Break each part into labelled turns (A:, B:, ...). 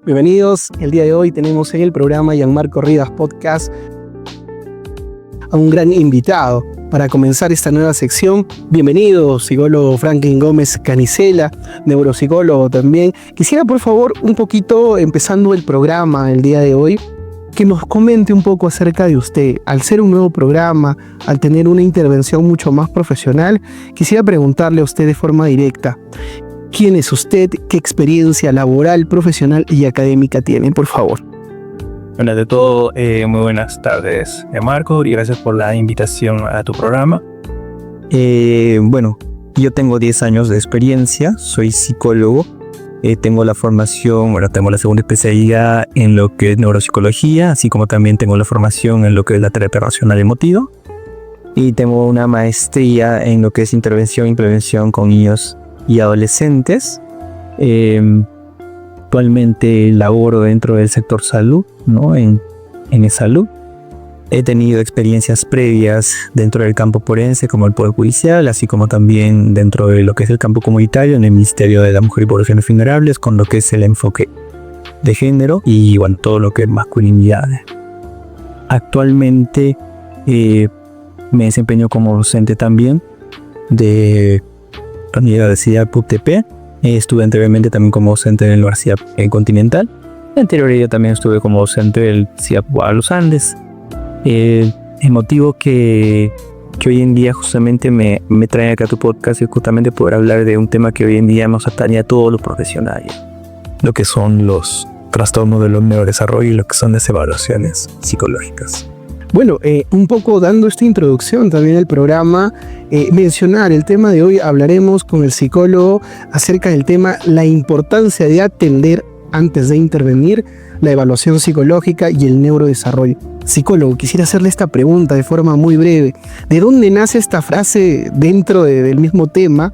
A: Bienvenidos, el día de hoy tenemos en el programa Gianmarco Rivas Podcast a un gran invitado para comenzar esta nueva sección. Bienvenido, psicólogo Franklin Gómez Canicela, neuropsicólogo también. Quisiera por favor un poquito, empezando el programa el día de hoy, que nos comente un poco acerca de usted. Al ser un nuevo programa, al tener una intervención mucho más profesional, quisiera preguntarle a usted de forma directa, ¿quién es usted? ¿Qué experiencia laboral, profesional y académica tiene? Por favor.
B: Bueno, de todo, muy buenas tardes, Marco, y gracias por la invitación a tu programa. Bueno, yo tengo 10 años de experiencia, soy psicólogo, tengo la formación, tengo la segunda especialidad en lo que es neuropsicología, así como también tengo la formación en lo que es la terapia racional emotiva, y tengo una maestría en lo que es intervención y prevención con niños y adolescentes. Actualmente laboro dentro del sector salud, ¿no? En salud. He tenido experiencias previas dentro del campo forense como el Poder Judicial, así como también dentro de lo que es el campo comunitario en el Ministerio de la Mujer y Poblaciones Vulnerables, con lo que es el enfoque de género y bueno, todo lo que es masculinidad. Actualmente me desempeño como docente también de la Universidad PUCTP. Estuve anteriormente también como docente en la Universidad Continental. Anteriormente también estuve como docente del CIAP Los Andes. El motivo que hoy en día justamente me trae acá a tu podcast es justamente poder hablar de un tema que hoy en día nos atañe a todos los profesionales, lo que son los trastornos del neurodesarrollo y lo que son las evaluaciones psicológicas.
A: Bueno, un poco dando esta introducción también al programa, mencionar el tema de hoy, hablaremos con el psicólogo acerca del tema la importancia de atender antes de intervenir, la evaluación psicológica y el neurodesarrollo. Psicólogo, quisiera hacerle esta pregunta de forma muy breve. ¿De dónde nace esta frase dentro del mismo tema?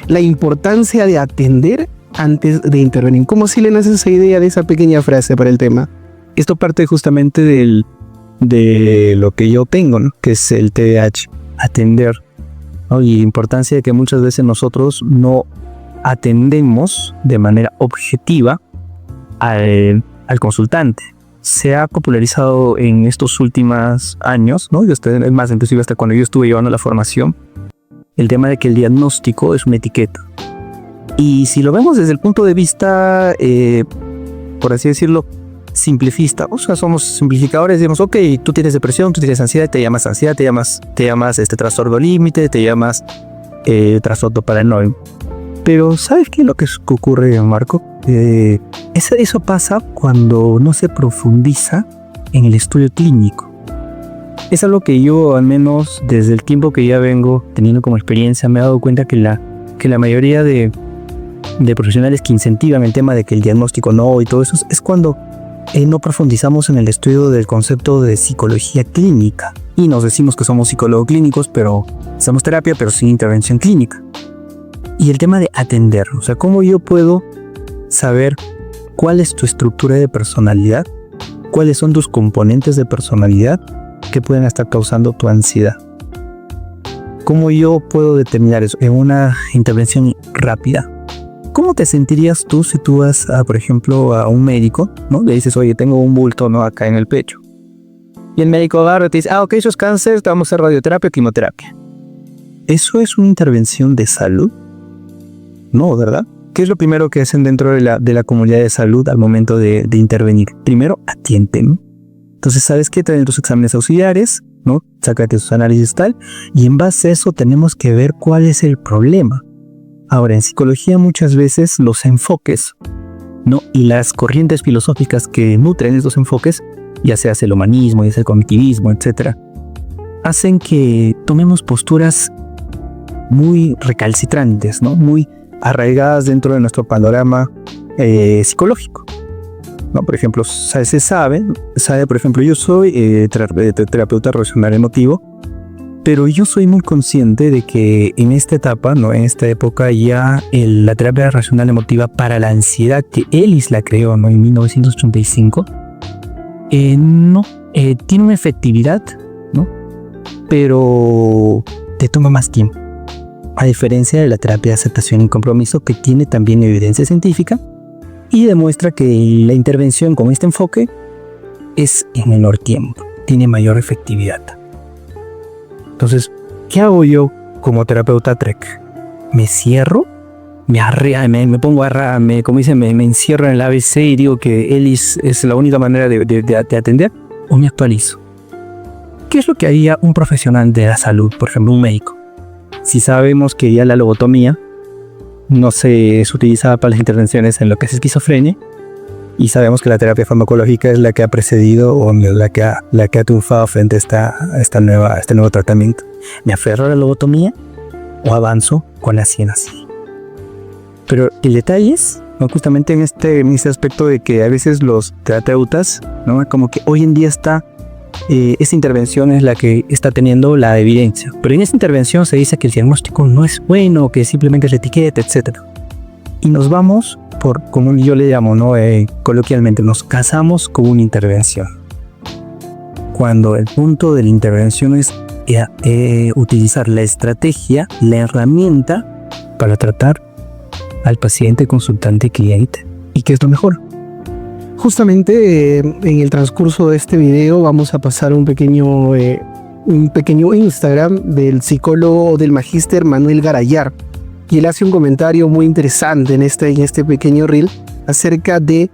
A: La importancia de atender antes de intervenir. ¿Cómo así le nace esa idea de esa pequeña frase para el tema?
B: Esto parte justamente de lo que yo tengo, ¿no? Que es el TDAH, atender, ¿no? Y la importancia de que muchas veces nosotros no atendemos de manera objetiva al consultante. Se ha popularizado en estos últimos años, ¿no? Es más, inclusive hasta cuando yo estuve llevando la formación, el tema de que el diagnóstico es una etiqueta. Y si lo vemos desde el punto de vista, por así decirlo, simplifista, o sea, somos simplificadores, decimos, ok, tú tienes depresión, tú tienes ansiedad, te llamas trastorno límite, te llamas trastorno paranoide. Pero ¿sabes qué es lo que ocurre, Marco? Eso pasa cuando no se profundiza en el estudio clínico. Es algo que yo, al menos desde el tiempo que ya vengo teniendo como experiencia, me he dado cuenta que la mayoría de profesionales que incentivan el tema de que el diagnóstico no y todo eso es cuando no profundizamos en el estudio del concepto de psicología clínica y nos decimos que somos psicólogos clínicos, pero hacemos terapia pero sin intervención clínica. Y el tema de atender, o sea, ¿cómo yo puedo saber cuál es tu estructura de personalidad? ¿Cuáles son tus componentes de personalidad que pueden estar causando tu ansiedad? ¿Cómo yo puedo determinar eso en una intervención rápida? ¿Cómo te sentirías tú si tú vas, por ejemplo, a un médico, ¿no? Le dices, oye, tengo un bulto, ¿no? Acá en el pecho. Y el médico agarra y te dice, ok, eso es cáncer, te vamos a hacer radioterapia o quimioterapia. ¿Eso es una intervención de salud? No, ¿verdad? ¿Qué es lo primero que hacen dentro de la comunidad de salud al momento de intervenir? Primero, atienden. Entonces, ¿sabes qué? Traen tus exámenes auxiliares, ¿no? Sácate sus análisis tal. Y en base a eso tenemos que ver cuál es el problema. Ahora, en psicología muchas veces los enfoques, ¿no? Y las corrientes filosóficas que nutren estos enfoques, ya sea el humanismo, ya sea el cognitivismo, etc., hacen que tomemos posturas muy recalcitrantes, ¿no? Muy arraigadas dentro de nuestro panorama psicológico, ¿no? Por ejemplo, se sabe, por ejemplo, yo soy terapeuta racional emotivo, pero yo soy muy consciente de que en esta etapa, ¿no? En esta época ya la terapia racional emotiva para la ansiedad que Ellis la creó, ¿no? En 1985, tiene una efectividad, ¿no? Pero te toma más tiempo. A diferencia de la terapia de aceptación y compromiso, que tiene también evidencia científica y demuestra que la intervención con este enfoque es en menor tiempo, tiene mayor efectividad. Entonces, ¿qué hago yo como terapeuta TREC? ¿Me cierro? Me pongo como dicen, me encierro en el ABC y digo que ELIS es la única manera de atender, o me actualizo. ¿Qué es lo que haría un profesional de la salud, por ejemplo, un médico? Si sabemos que ya la lobotomía no se utilizaba para las intervenciones en lo que es esquizofrenia, y sabemos que la terapia farmacológica es la que ha precedido o la que ha triunfado frente a este nuevo tratamiento. ¿Me aferro a la lobotomía o avanzo con la CNAC? Pero el detalle es, ¿no?, justamente en este aspecto de que a veces los terapeutas, ¿no?, como que hoy en día esa intervención es la que está teniendo la evidencia. Pero en esa intervención se dice que el diagnóstico no es bueno, que simplemente es la etiqueta, etc. Y nos vamos como yo le llamo, ¿no?, coloquialmente, nos casamos con una intervención. Cuando el punto de la intervención es utilizar la estrategia, la herramienta para tratar al paciente, consultante, cliente. ¿Y qué es lo mejor?
A: Justamente en el transcurso de este video vamos a pasar un pequeño Instagram del psicólogo del magíster Manuel Garayar, y él hace un comentario muy interesante en este pequeño reel acerca de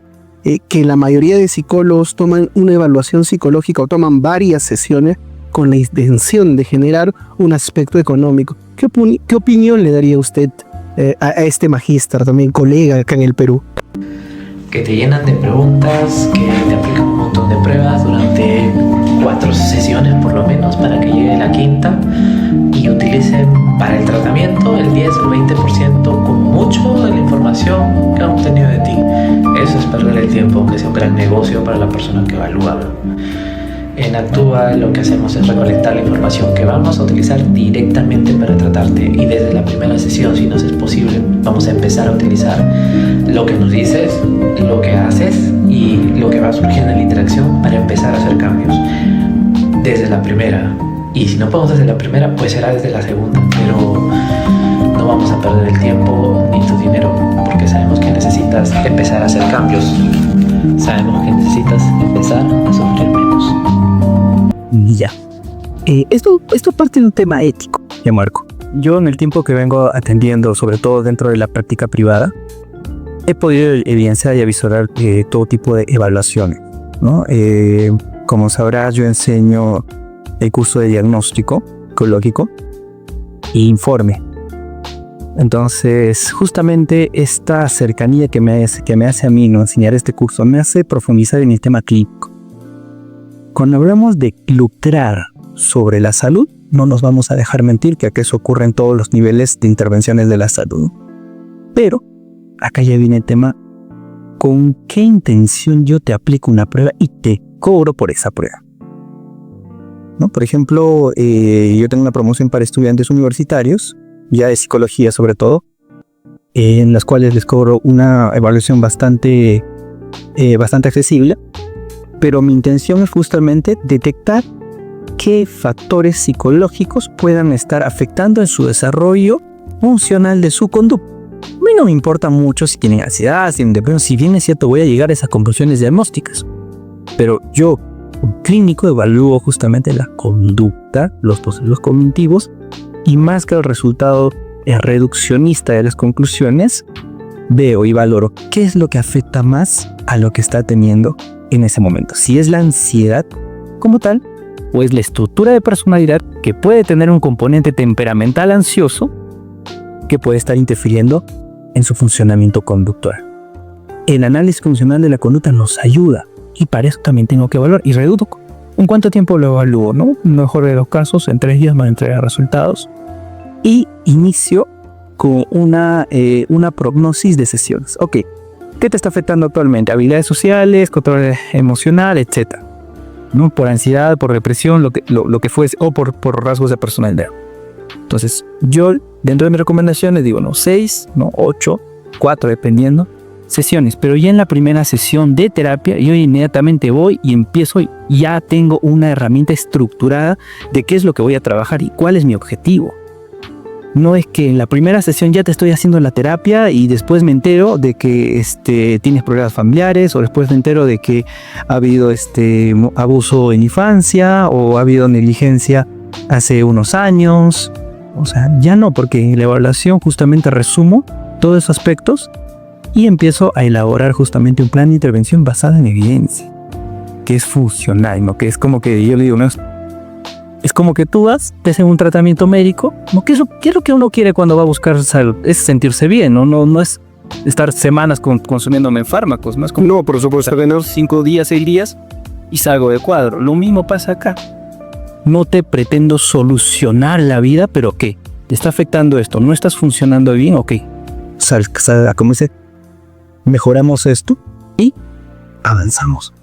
A: que la mayoría de psicólogos toman una evaluación psicológica o toman varias sesiones con la intención de generar un aspecto económico. ¿Qué opinión le daría usted a este magíster, también colega acá en el Perú?
C: Que te llenan de preguntas, que te aplican un montón de pruebas durante 4 sesiones por lo menos para que llegue la quinta y utilicen para el tratamiento el 10 o el 20% como mucho de la información que han obtenido de ti. Eso es perder el tiempo, aunque sea un gran negocio para la persona que evalúa. En Actúa lo que hacemos es recolectar la información que vamos a utilizar directamente para tratarte, y desde la primera sesión, si nos es posible, vamos a empezar a utilizar lo que nos dices, lo que haces y lo que va surgiendo en la interacción para empezar a hacer cambios desde la primera. Y si no podemos desde la primera, pues será desde la segunda, pero no vamos a perder el tiempo ni tu dinero, porque sabemos que necesitas empezar a hacer cambios, sabemos que necesitas empezar a sufrir menos.
B: Ya. Esto parte de un tema ético, ya Marco. Yo en el tiempo que vengo atendiendo, sobre todo dentro de la práctica privada, he podido evidenciar y avisorar todo tipo de evaluaciones, ¿no? Como sabrás, yo enseño el curso de diagnóstico psicológico e informe. Entonces, justamente esta cercanía que me hace a mí, ¿no?, enseñar este curso, me hace profundizar en el tema clínico. Cuando hablamos de lucrar sobre la salud, no nos vamos a dejar mentir que eso ocurre en todos los niveles de intervenciones de la salud. Pero acá ya viene el tema: ¿con qué intención yo te aplico una prueba y te cobro por esa prueba? ¿No? Por ejemplo, yo tengo una promoción para estudiantes universitarios, ya de psicología sobre todo, en las cuales les cobro una evaluación bastante accesible, pero mi intención es justamente detectar qué factores psicológicos puedan estar afectando en su desarrollo funcional de su conducta. A mí no me importa mucho si tienen ansiedad, si tienen depresión, si bien es cierto voy a llegar a esas conclusiones diagnósticas, pero yo, como clínico, evalúo justamente la conducta, los procesos cognitivos, y más que el resultado reduccionista de las conclusiones, veo y valoro qué es lo que afecta más a lo que está teniendo en ese momento. Si es la ansiedad como tal, o es la estructura de personalidad que puede tener un componente temperamental ansioso que puede estar interfiriendo en su funcionamiento conductual. El análisis funcional de la conducta nos ayuda, y para eso también tengo que evaluar y reduzco. ¿En cuánto tiempo lo evalúo? ¿No? Mejor de los casos, en 3 días me entrega resultados. Y inicio con una prognosis de sesiones. Ok, ¿qué te está afectando actualmente? Habilidades sociales, control emocional, etc. ¿No? Por ansiedad, por depresión, lo que fuese, o por rasgos de personalidad. Entonces, yo dentro de mis recomendaciones digo, 6, 8, 4, dependiendo, sesiones. Pero ya en la primera sesión de terapia, yo inmediatamente voy y empiezo, ya tengo una herramienta estructurada de qué es lo que voy a trabajar y cuál es mi objetivo. No es que en la primera sesión ya te estoy haciendo la terapia y después me entero de que tienes problemas familiares, o después me entero de que ha habido abuso en infancia o ha habido negligencia hace unos años. O sea, ya no, porque en la evaluación justamente resumo todos esos aspectos y empiezo a elaborar justamente un plan de intervención basado en evidencia, que es funcional, ¿no? Que es como que yo le digo, ¿no? Es como que tú vas, te hacen un tratamiento médico, ¿no? ¿Qué es lo que uno quiere cuando va a buscar salud? Es sentirse bien, ¿no? No es estar semanas consumiéndome fármacos, ¿no? Es como,
A: No, por supuesto que no.
B: 5 días, 6 días y salgo de cuadro. Lo mismo pasa acá. No te pretendo solucionar la vida, pero ¿qué? ¿Te está afectando esto? ¿No estás funcionando bien? Ok. ¿Cómo dice? Mejoramos esto y avanzamos.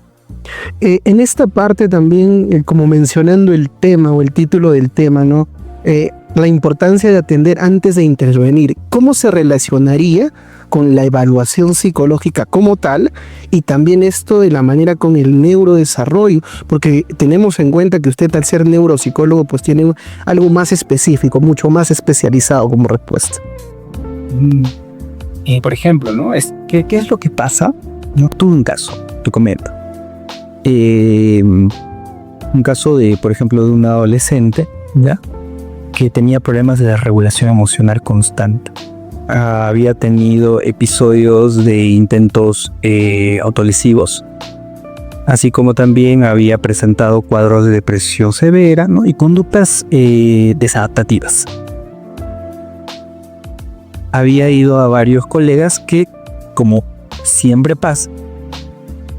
A: En esta parte también, como mencionando el tema o el título del tema, ¿no? La importancia de atender antes de intervenir. ¿Cómo se relacionaría con la evaluación psicológica como tal? Y también esto de la manera con el neurodesarrollo, porque tenemos en cuenta que usted, al ser neuropsicólogo, pues tiene algo más específico, mucho más especializado como respuesta.
B: Por ejemplo, ¿no? ¿Qué es lo que pasa? No, tuve un caso, te comento. Un caso de, por ejemplo, de un adolescente, ¿ya? Que tenía problemas de desregulación emocional constante. Había tenido episodios de intentos autolesivos, así como también había presentado cuadros de depresión severa, ¿no? Y conductas desadaptativas. Había ido a varios colegas que, como siempre pasa,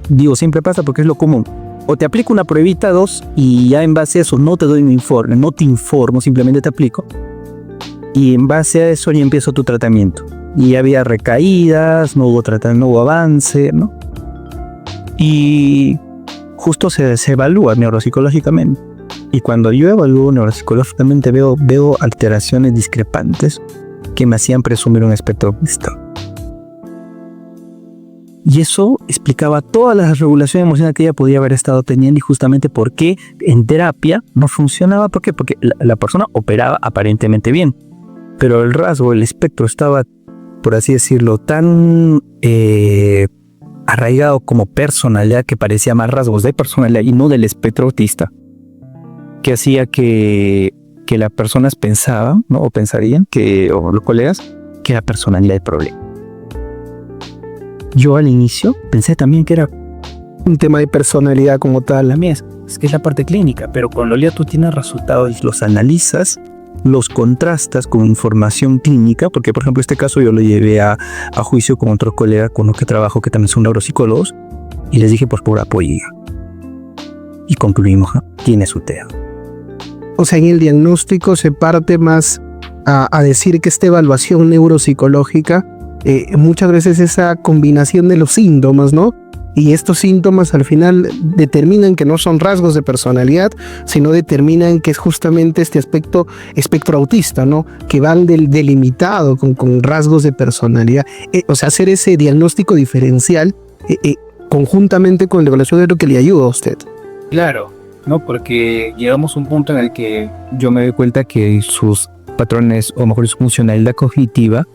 B: digo siempre pasa porque es lo común, o te aplico una pruebita, 2, y ya en base a eso no te doy un informe, no te informo, simplemente te aplico, y en base a eso ya empiezo tu tratamiento. Y había recaídas, no hubo tratamiento, no hubo avance, ¿no? Y justo se evalúa neuropsicológicamente. Y cuando yo evalúo neuropsicológicamente veo alteraciones discrepantes que me hacían presumir un espectro autista. Y eso explicaba toda la regulación emocional que ella podía haber estado teniendo y justamente por qué en terapia no funcionaba. ¿Por qué? Porque la persona operaba aparentemente bien, pero el rasgo, el espectro estaba, por así decirlo, tan arraigado como personalidad, que parecía más rasgos de personalidad y no del espectro autista, que hacía que las personas pensaban, ¿no? O pensarían o los colegas, que era personalidad el problema. Yo al inicio pensé también que era
A: Un tema de personalidad como tal.
B: la mía, es que es la parte clínica, pero cuando ya tú tienes resultados y los analizas, los contrastas con información clínica, porque por ejemplo este caso yo lo llevé a juicio con otro colega con los que trabajo, que también son neuropsicólogos, y les dije por favor apoyen. Y concluimos, ¿no? Tiene su TEA.
A: O sea, en el diagnóstico se parte más a decir que esta evaluación neuropsicológica, muchas veces esa combinación de los síntomas, ¿no? Y estos síntomas al final determinan que no son rasgos de personalidad, sino determinan que es justamente este espectro autista, ¿no? Que van delimitado con rasgos de personalidad. O sea, hacer ese diagnóstico diferencial conjuntamente con la evaluación es lo que le ayuda a usted.
B: Claro, ¿no? Porque llegamos a un punto en el que yo me doy cuenta que sus patrones, o mejor su funcionalidad cognitiva,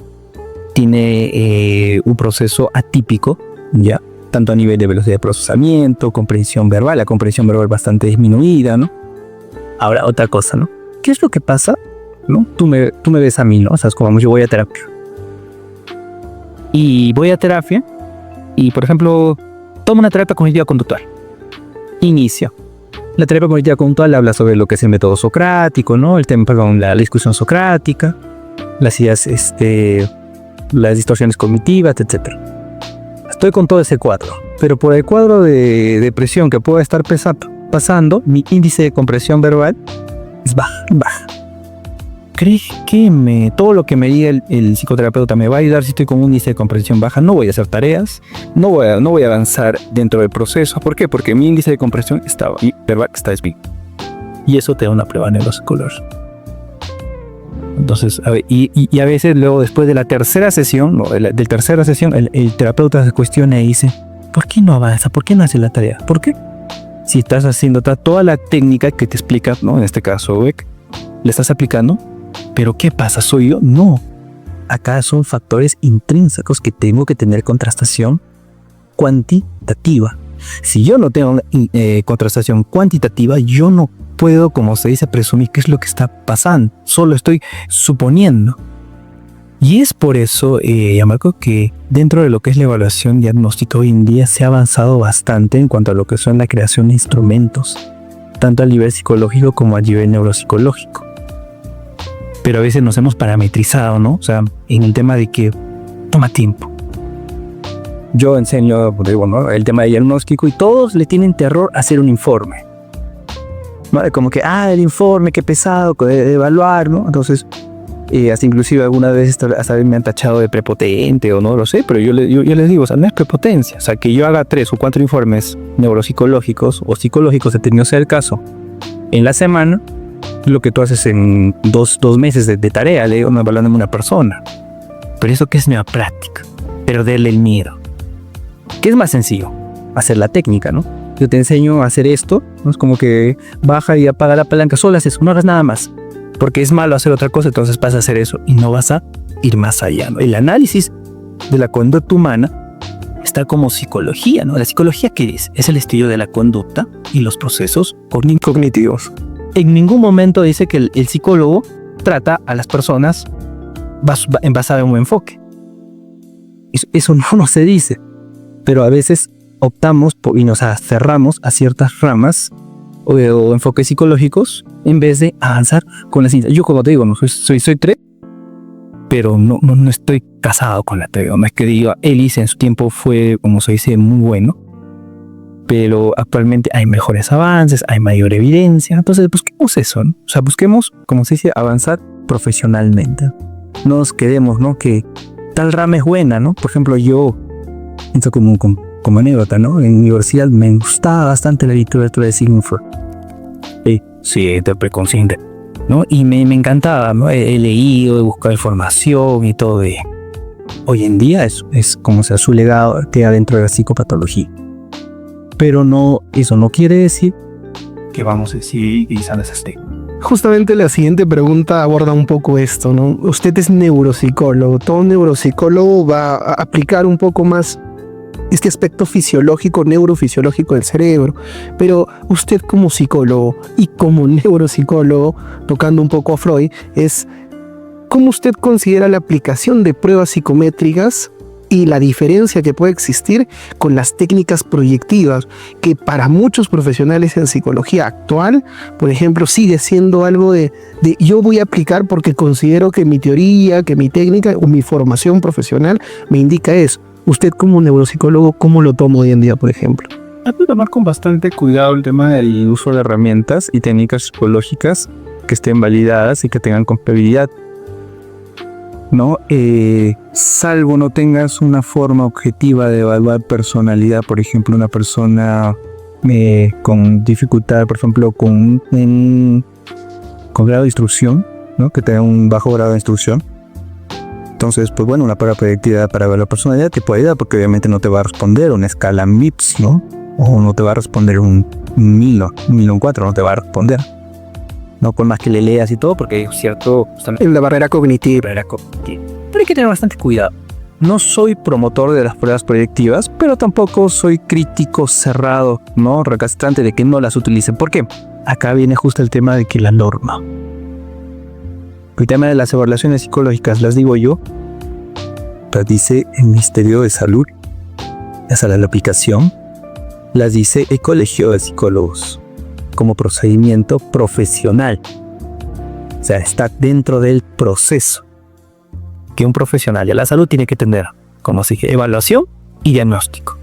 B: tiene un proceso atípico, ¿ya? Tanto a nivel de velocidad de procesamiento, comprensión verbal, la comprensión verbal bastante disminuida, ¿no? Ahora, otra cosa, ¿no? ¿Qué es lo que pasa? ¿No? Tú me ves a mí, ¿no? O sea, es como yo voy a terapia. Y voy a terapia y, por ejemplo, tomo una terapia cognitiva conductual. Inicio. La terapia cognitiva conductual habla sobre lo que es el método socrático, ¿no? El tema con la discusión socrática, las ideas, las distorsiones cognitivas, etc. Estoy con todo ese cuadro, pero por el cuadro de depresión que pueda estar pasando, mi índice de compresión verbal es baja. ¿Crees que todo lo que me diga el psicoterapeuta me va a ayudar si estoy con un índice de compresión baja? No voy a hacer tareas, no voy a avanzar dentro del proceso. ¿Por qué? Porque mi índice de compresión verbal está desviado. Y eso te da una prueba neuropsicológica. Entonces, a ver, y a veces luego, después de la tercera sesión, el terapeuta se cuestiona y dice, ¿por qué no avanza? ¿Por qué no hace la tarea? ¿Por qué? Si estás haciendo toda la técnica que te explica, ¿no? En este caso, Beck, le estás aplicando, Pero ¿qué pasa? ¿Soy yo? No. Acá son factores intrínsecos que tengo que tener contrastación cuantitativa. Si yo no tengo contrastación cuantitativa, yo no puedo, como se dice, presumir qué es lo que está pasando. Solo estoy suponiendo. Y es por eso, Marco, que dentro de lo que es la evaluación diagnóstica hoy en día se ha avanzado bastante en cuanto a lo que son la creación de instrumentos, tanto a nivel psicológico como a nivel neuropsicológico. Pero a veces nos hemos parametrizado, ¿no? O sea, en el tema de que toma tiempo. Yo enseño, digo, ¿no?, el tema de diagnóstico y todos le tienen terror a hacer un informe. ¿No? Como que, el informe, qué pesado, de evaluar, ¿no? Entonces, hasta inclusive alguna vez hasta me han tachado de prepotente o no lo sé, pero yo les digo, o sea, no es prepotencia. O sea, que yo haga 3 o 4 informes neuropsicológicos o psicológicos, dependiendo sea el caso, en la semana, lo que tú haces en dos meses de tarea, le digo, evaluando a una persona. Pero eso que es nueva práctica, perderle el miedo. ¿Qué es más sencillo? Hacer la técnica, ¿no? Yo te enseño a hacer esto, ¿no? Es como que baja y apaga la palanca, solo haces eso, no hagas nada más. Porque es malo hacer otra cosa, entonces vas a hacer eso y no vas a ir más allá, ¿no? El análisis de la conducta humana está como psicología, ¿no? La psicología, ¿qué es? Es el estudio de la conducta y los procesos cognitivos. En ningún momento dice que el psicólogo trata a las personas basado en un enfoque. Eso no se dice. Pero a veces optamos y nos cerramos a ciertas ramas o enfoques psicológicos en vez de avanzar con la ciencia. Yo, como te digo, no soy TRE, pero no estoy casado con la TRE. No es que diga, ELICE en su tiempo fue, como se dice, muy bueno, pero actualmente hay mejores avances, hay mayor evidencia. Entonces busquemos eso, ¿no? O sea, busquemos, como se dice, avanzar profesionalmente. No nos quedemos, ¿no?, que tal rama es buena, ¿no? Por ejemplo, yo, esto como anécdota, ¿no?, en universidad me gustaba bastante la literatura de Sigmund Freud. Sí, de preconsciente, ¿no? Y me encantaba, ¿no? He leído, he buscado información y todo. Hoy en día es como sea, su legado queda dentro de la psicopatología. Pero eso no quiere decir que vamos a seguir utilizando esas técnicas.
A: Justamente la siguiente pregunta aborda un poco esto, ¿no? Usted es neuropsicólogo. Todo neuropsicólogo va a aplicar un poco más este aspecto fisiológico, neurofisiológico del cerebro. Pero usted como psicólogo y como neuropsicólogo, tocando un poco a Freud, ¿cómo usted considera la aplicación de pruebas psicométricas y la diferencia que puede existir con las técnicas proyectivas, que para muchos profesionales en psicología actual, por ejemplo, sigue siendo algo de yo voy a aplicar porque considero que mi teoría, que mi técnica o mi formación profesional me indica eso? Usted como neuropsicólogo, ¿cómo lo toma hoy en día, por ejemplo?
B: Hay que tomar con bastante cuidado el tema del uso de herramientas y técnicas psicológicas que estén validadas y que tengan confiabilidad, ¿no? Salvo no tengas una forma objetiva de evaluar personalidad, por ejemplo, una persona con dificultad, por ejemplo, con grado de instrucción, ¿no?, que tenga un bajo grado de instrucción. Entonces, pues bueno, una prueba predictiva para evaluar personalidad te puede ayudar, porque obviamente no te va a responder una escala MIPS, ¿no? O no te va a responder un Milo 4, no te va a responder. No, por más que le leas y todo, porque es cierto,
A: En la barrera cognitiva.
B: Pero hay que tener bastante cuidado. No soy promotor de las pruebas proyectivas, pero tampoco soy crítico cerrado, ¿no?, recalcitrante de que no las utilicen. ¿Por qué? Acá viene justo el tema de que la norma. El tema de las evaluaciones psicológicas, las digo yo, las dice el Ministerio de Salud, esa es la aplicación, las dice el Colegio de Psicólogos como procedimiento profesional. O sea, está dentro del proceso que un profesional de la salud tiene que tener, como se dije, evaluación y diagnóstico.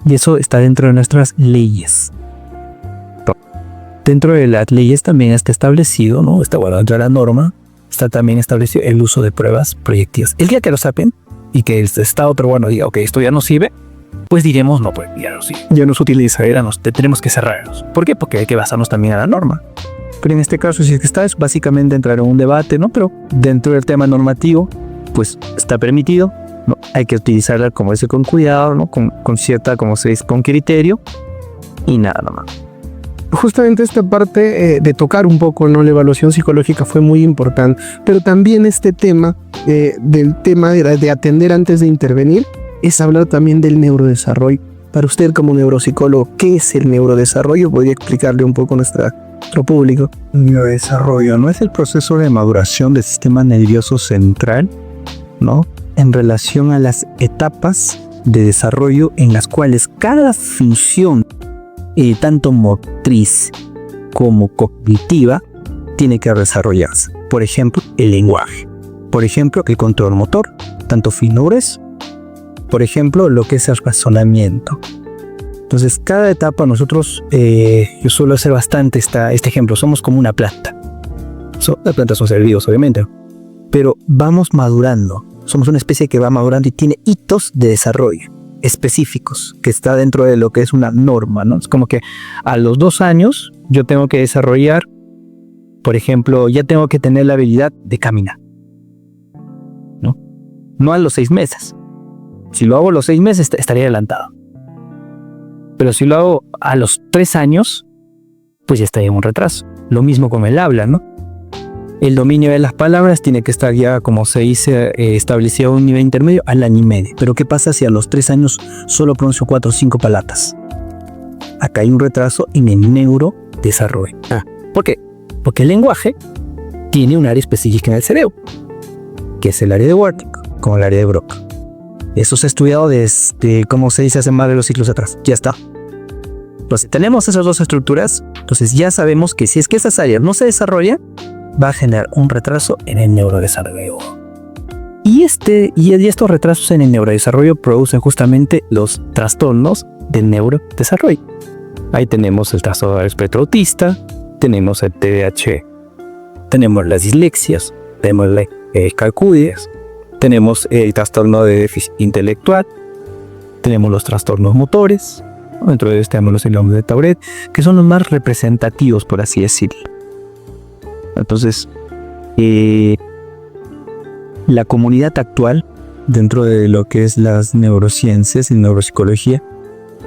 B: Y eso está dentro de nuestras leyes. Dentro de las leyes también está establecido, ¿no? Dentro de la norma está también establecido el uso de pruebas proyectivas. El día que lo sepan y que está otro diga, ok, esto ya no sirve, pues diremos, no, pues ya no sirve.
A: Ya no se utiliza.
B: Tenemos que cerrarnos. ¿Por qué? Porque hay que basarnos también a la norma. Pero en este caso, si es que está, es básicamente entrar en un debate, ¿no? Pero dentro del tema normativo, pues está permitido, ¿no? Hay que utilizarla, como dice, con cuidado, ¿no? Con cierta, como se dice, con criterio y nada más.
A: justamente esta parte de tocar un poco, ¿no? La evaluación psicológica fue muy importante, pero también este tema del tema de atender antes de intervenir es hablar también del neurodesarrollo. Para usted como neuropsicólogo, ¿qué es el neurodesarrollo? ¿Podría explicarle un poco a nuestro público?
B: El neurodesarrollo no es el proceso de maduración del sistema nervioso central, ¿no? En relación a las etapas de desarrollo en las cuales cada función, tanto motriz como cognitiva, tiene que desarrollarse. Por ejemplo, el lenguaje. Por ejemplo, el control motor, tanto fino grueso. Por ejemplo, lo que es el razonamiento. Entonces, cada etapa nosotros, yo suelo hacer bastante este ejemplo. Somos como una planta. Las plantas son seres vivos, obviamente, pero vamos madurando. Somos una especie que va madurando y tiene hitos de desarrollo específicos, que está dentro de lo que es una norma, ¿no? Es como que a los 2 años yo tengo que desarrollar, por ejemplo, ya tengo que tener la habilidad de caminar, ¿no? No a los 6 meses. Si lo hago a los 6 meses estaría adelantado. Pero si lo hago a los 3 años, pues ya estaría en un retraso. Lo mismo con el habla, ¿no? El dominio de las palabras tiene que estar ya, como se dice, establecido a un nivel intermedio al año y medio. Pero ¿qué pasa si a los 3 años solo pronuncio 4 o 5 palabras? Acá hay un retraso en el neurodesarrollo. ¿Por qué? Porque el lenguaje tiene un área específica en el cerebro, que es el área de Wernicke, como el área de Broca. Eso se ha estudiado desde, como se dice, hace más de los siglos atrás. Ya está. Entonces, tenemos esas dos estructuras. Entonces, ya sabemos que si es que esas áreas no se desarrollan, va a generar un retraso en el neurodesarrollo. Y estos retrasos en el neurodesarrollo producen justamente los trastornos del neurodesarrollo. Ahí tenemos el trastorno del espectro autista, tenemos el TDAH, tenemos las dislexias, tenemos las calculias, tenemos el trastorno de déficit intelectual, tenemos los trastornos motores, dentro de este tenemos los síndromes de Tourette, que son los más representativos, por así decirlo. Entonces, la comunidad actual, dentro de lo que es las neurociencias y neuropsicología,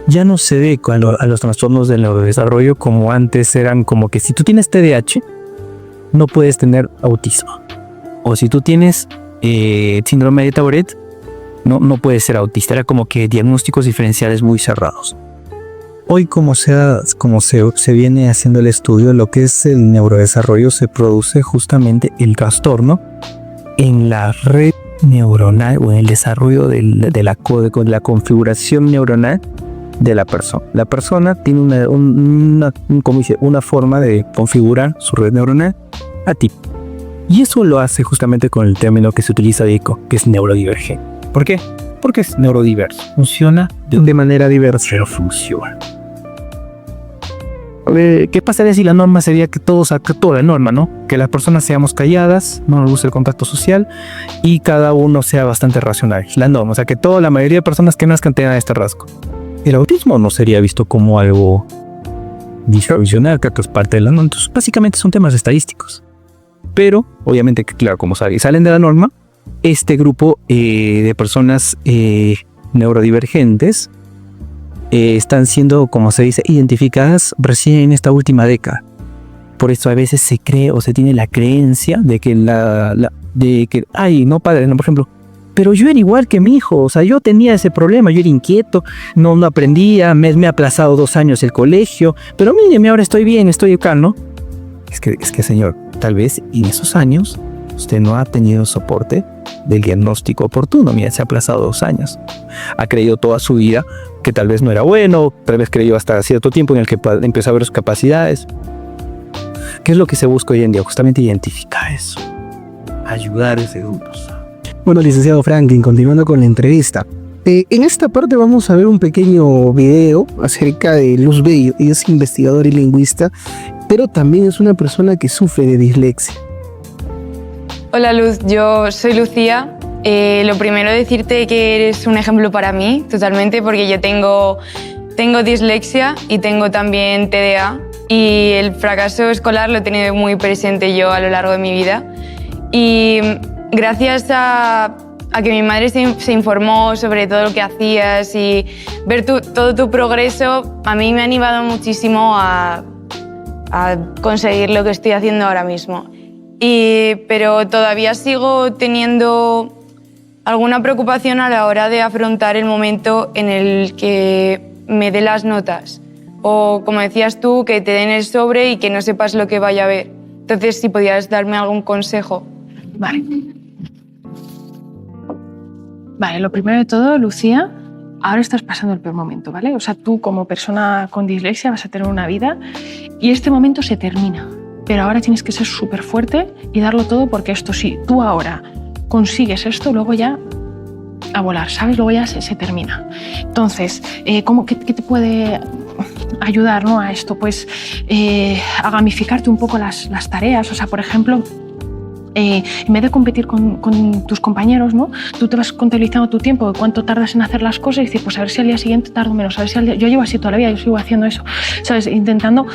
B: ya no se ve a los trastornos del neurodesarrollo como antes. Eran como que si tú tienes TDAH, no puedes tener autismo. O si tú tienes síndrome de Tourette, no puedes ser autista. Era como que diagnósticos diferenciales muy cerrados. Hoy, como se viene haciendo el estudio, lo que es el neurodesarrollo, se produce justamente el trastorno en la red neuronal o en el desarrollo de la configuración neuronal de la persona. La persona tiene una forma de configurar su red neuronal atípica. Y eso lo hace justamente con el término que se utiliza de ICO, que es neurodivergente. ¿Por qué? Porque es neurodiverso. Funciona de manera diversa, pero funciona. ¿Qué pasaría si la norma sería que todo la norma, ¿no? Que las personas seamos calladas, no nos guste el contacto social y cada uno sea bastante racional. La norma, o sea, que la mayoría de personas que nazcan tengan este rasgo. El autismo no sería visto como algo disfuncional, que es parte de la norma. Entonces, básicamente son temas estadísticos. Pero, obviamente, claro, como salen de la norma, este grupo de personas neurodivergentes están siendo, como se dice, identificadas recién en esta última década. Por eso a veces se cree o se tiene la creencia de que padre, no, por ejemplo, pero yo era igual que mi hijo, o sea, yo tenía ese problema, yo era inquieto, no aprendía, me ha aplazado 2 años el colegio, pero míreme, ahora estoy bien, estoy acá, ¿no? Es que señor, tal vez en esos años usted no ha tenido soporte del diagnóstico oportuno. Mira, se ha aplazado 2 años. Ha creído toda su vida que tal vez no era bueno, tal vez creyó hasta cierto tiempo en el que empezó a ver sus capacidades. ¿Qué es lo que se busca hoy en día? Justamente identificar eso. Ayudar a esos grupos.
A: Bueno, licenciado Franklin, continuando con la entrevista. En esta parte vamos a ver un pequeño video acerca de Luz Bello. Ella es investigadora y lingüista, pero también es una persona que sufre de dislexia.
D: Hola Luz, yo soy Lucía. Lo primero decirte que eres un ejemplo para mí, totalmente, porque yo tengo dislexia y tengo también TDA, y el fracaso escolar lo he tenido muy presente yo a lo largo de mi vida. Y gracias a que mi madre se informó sobre todo lo que hacías y ver todo tu progreso, a mí me ha animado muchísimo a a conseguir lo que estoy haciendo ahora mismo. Pero todavía sigo teniendo alguna preocupación a la hora de afrontar el momento en el que me dé las notas. O, como decías tú, que te den el sobre y que no sepas lo que vaya a ver. Entonces, si podías darme algún consejo.
E: Vale. Vale, lo primero de todo, Lucía, ahora estás pasando el peor momento, ¿vale? O sea, tú como persona con dislexia vas a tener una vida y este momento se termina. Pero ahora tienes que ser súper fuerte y darlo todo, porque esto, si tú ahora consigues esto, luego ya a volar, ¿sabes? Luego ya se termina. Entonces, ¿qué te puede ayudar, ¿no?, a esto? Pues a gamificarte un poco las tareas. O sea, por ejemplo, en vez de competir con tus compañeros, ¿no?, tú te vas contabilizando tu tiempo, de cuánto tardas en hacer las cosas y decir, pues a ver si al día siguiente tardo menos, a ver si al día... Yo llevo así toda la vida, yo sigo haciendo eso, ¿sabes? Intentando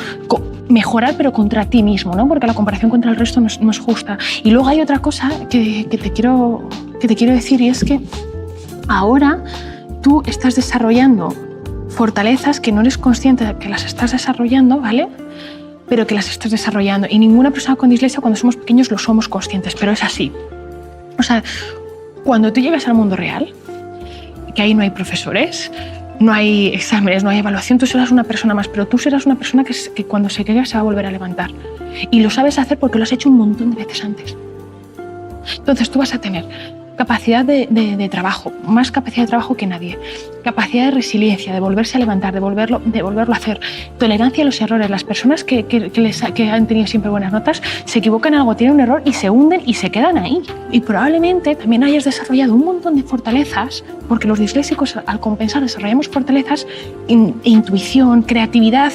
E: mejorar, pero contra ti mismo, ¿no? Porque la comparación contra el resto no es justa. Y luego hay otra cosa que te quiero decir, y es que ahora tú estás desarrollando fortalezas que no eres consciente de que las estás desarrollando, ¿vale? Pero que las estás desarrollando. Y ninguna persona con dislexia, cuando somos pequeños, lo somos conscientes, pero es así. O sea, cuando tú llegas al mundo real, que ahí no hay profesores, no hay exámenes, no hay evaluación, tú serás una persona más, pero tú serás una persona que cuando se caiga se va a volver a levantar. Y lo sabes hacer porque lo has hecho un montón de veces antes. Entonces tú vas a tener capacidad de trabajo, más capacidad de trabajo que nadie, capacidad de resiliencia, de volverse a levantar, de volverlo a hacer, tolerancia a los errores. Las personas que han tenido siempre buenas notas se equivocan en algo, tienen un error y se hunden y se quedan ahí. Y probablemente también hayas desarrollado un montón de fortalezas, porque los disléxicos, al compensar, desarrollamos fortalezas, intuición, creatividad.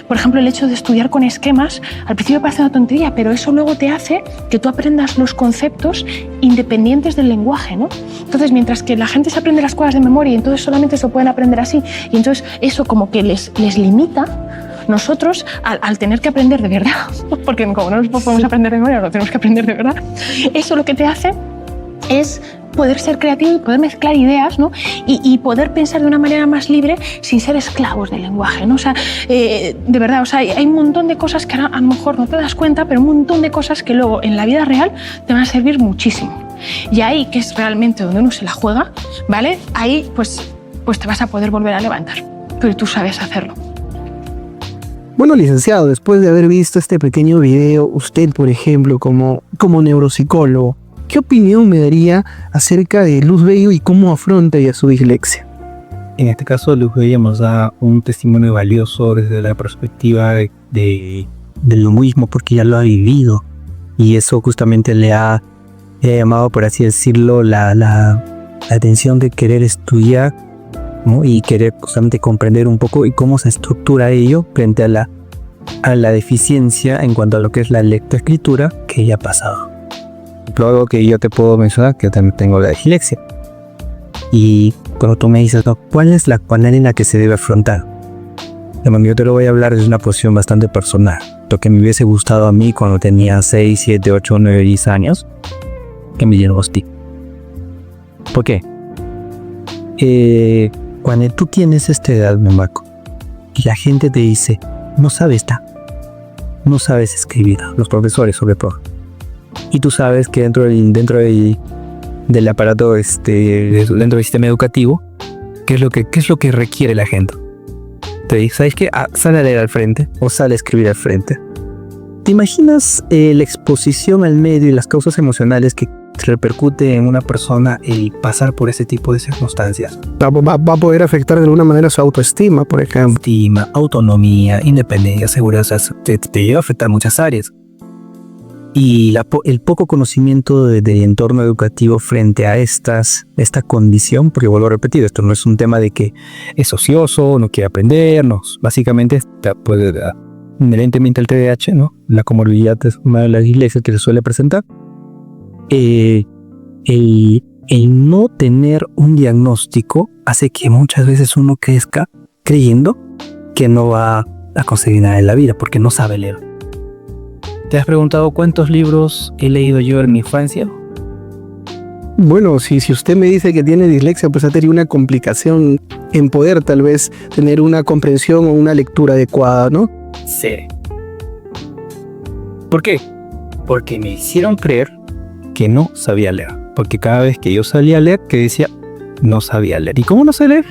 E: Por ejemplo, el hecho de estudiar con esquemas, al principio parece una tontería, pero eso luego te hace que tú aprendas los conceptos independientes del lenguaje, ¿no? Entonces, mientras que la gente se aprende las cosas de memoria y entonces solamente se lo pueden aprender así, y entonces eso como que les limita, nosotros, al tener que aprender de verdad, porque como no nos podemos aprender de memoria, lo tenemos que aprender de verdad, eso lo que te hace es poder ser creativo y poder mezclar ideas, ¿no? Y poder pensar de una manera más libre sin ser esclavos del lenguaje, ¿no? O sea, de verdad, o sea, hay un montón de cosas que ahora a lo mejor no te das cuenta, pero un montón de cosas que luego en la vida real te van a servir muchísimo. Y ahí, que es realmente donde uno se la juega, ¿vale? Ahí pues te vas a poder volver a levantar, pero tú sabes hacerlo.
A: Bueno, licenciado, después de haber visto este pequeño video, usted, por ejemplo, como neuropsicólogo, ¿qué opinión me daría acerca de Luz Bello y cómo afronta ella su dislexia?
B: En este caso, Luz Bello nos da un testimonio valioso desde la perspectiva de lo mismo, porque ya lo ha vivido, y eso justamente le ha llamado, por así decirlo, la atención de querer estudiar, ¿no? Y querer justamente comprender un poco y cómo se estructura ello frente a la deficiencia en cuanto a lo que es la lectoescritura que ella ha pasado. Algo que yo te puedo mencionar, que yo también tengo la dislexia. Y cuando tú me dices, ¿no?, ¿cuál es la manera en la que se debe afrontar? Yo te lo voy a hablar desde una posición bastante personal. Lo que me hubiese gustado a mí cuando tenía 6, 7, 8, 9, 10 años, que me diagnostiqué. ¿Por qué? Cuando tú tienes esta edad, me marco, y la gente te dice, no sabes escribir, los profesores sobre todo. Y tú sabes que dentro del aparato, dentro del sistema educativo, ¿qué es lo que requiere la gente? Te dice, ¿sabes qué? Sale a leer al frente o sale a escribir al frente. ¿Te imaginas la exposición al medio y las causas emocionales que repercute en una persona el pasar por ese tipo de circunstancias?
A: Va a poder afectar de alguna manera su autoestima, por ejemplo.
B: Autoestima, autonomía, independencia, seguridad, te lleva a afectar muchas áreas. Y el poco conocimiento del entorno educativo frente a esta condición, porque vuelvo a repetir, esto no es un tema de que es ocioso, no quiere aprender, no, básicamente inherentemente al TDAH, ¿no?, la comorbilidad es una de las dislexias que se suele presentar. El no tener un diagnóstico hace que muchas veces uno crezca creyendo que no va a conseguir nada en la vida porque no sabe leer. ¿Te has preguntado cuántos libros he leído yo en mi infancia?
A: Bueno, si usted me dice que tiene dislexia, pues ha tenido una complicación en poder tal vez tener una comprensión o una lectura adecuada, ¿no?
B: Sí. ¿Por qué? Porque me hicieron creer que no sabía leer. Porque cada vez que yo salía a leer, que decía, no sabía leer. ¿Y cómo no sé leer?